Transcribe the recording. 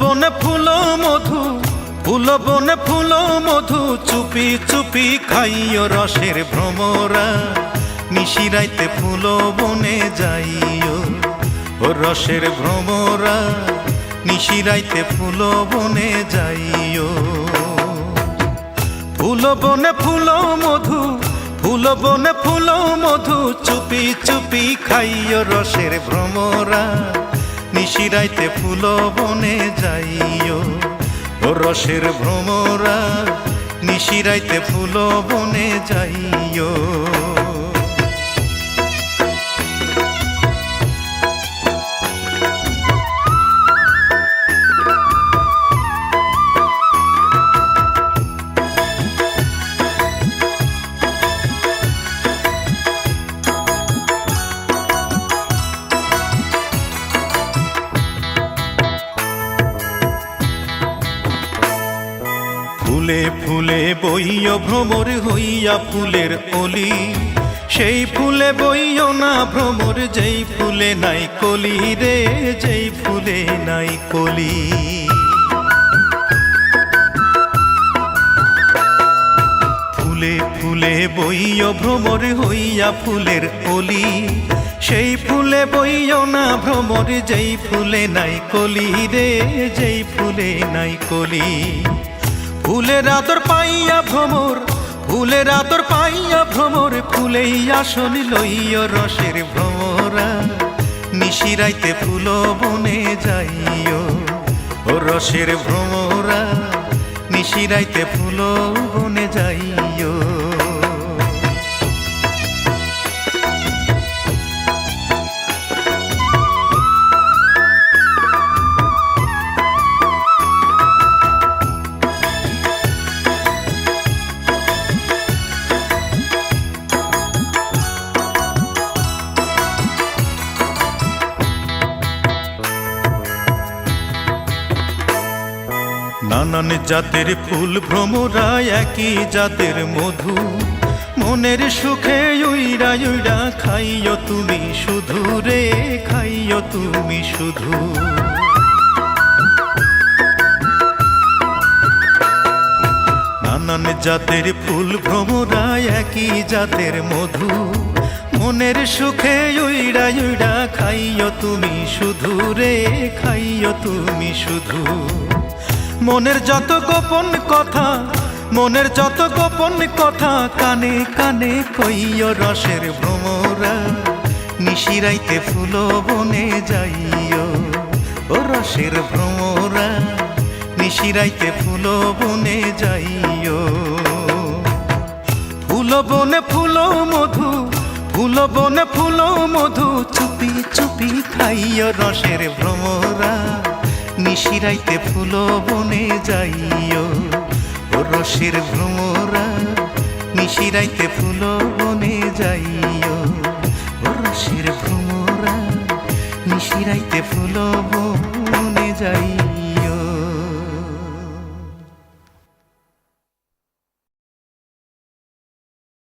বনে ফুল মধু, ফুল বনে ফুল মধু, চুপি চুপি খাইও রসের ভ্রমরা। নিশিরাইতে ফুল বনে যাইও ও রসের ভ্রমরা, নিশিরাইতে ফুল বনে যাইও। ফুল বনে ফুল মধু, ফুল বনে ফুল মধু, চুপি চুপি খাইও রসের ভ্রমরা। নিশিরাইতে ফুল বনে যাইও ও রসের ভ্রমরা, নিশিরাইতে ফুল বনে যাইও। ফুলে ফুলে বইও ভ্রমর হইয়া ফুলের অলি, সেই ফুলে বইও না ভ্রমর যেই ফুলে নাই কলি রে, যেই ফুলে নাই কলি। ফুলে ফুলে বইও ভ্রমর হইয়া ফুলের অলি, সেই ফুলে বইও না ভ্রমর যেই ফুলে নাই কলি রে, যেই ফুলে নাই কলি। ফুলের আদর পাইয়া ভ্রমর, ফুলের আদর পাইয়া ভ্রমর, ফুলেই আসন লইয় রসের ভ্রমরা। নিশিরাইতে ফুল বনে যাইও ও রসের ভ্রমরা, নিশিরাইতে ফুল বনে যাইও। নানান জাতের ফুল ভ্রমরা, একই জাতের মধু, মনের সুখে উইরা উইরা খাইও তুমি শুধু রে, খাইও তুমি শুধু। নানান জাতের ফুল ভ্রমরা, একই জাতের মধু, মনের সুখে উইরা উইরা খাইও তুমি শুধু রে, খাইও তুমি শুধু। মনের যত গোপন কথা, মনের যত গোপন কথা, কানে কানে কইও রসের ভ্রমরা। নিশিরাইতে ফুল বনে যাইও ও রসের ভ্রমরা, নিশিরাইতে ফুল বনে যাইও। ফুল বনে ফুল মধু, ফুল বনে ফুল মধু, চুপি চুপি খাইও রসের ভ্রমরা। নিশিরাইতে ফুল বনে যাইও ও রসের ভ্রমরা, নিশিরাইতে ফুল বনে যাইও ও রসের ভ্রমরা, নিশিরাইতে ফুল বনে যাইও।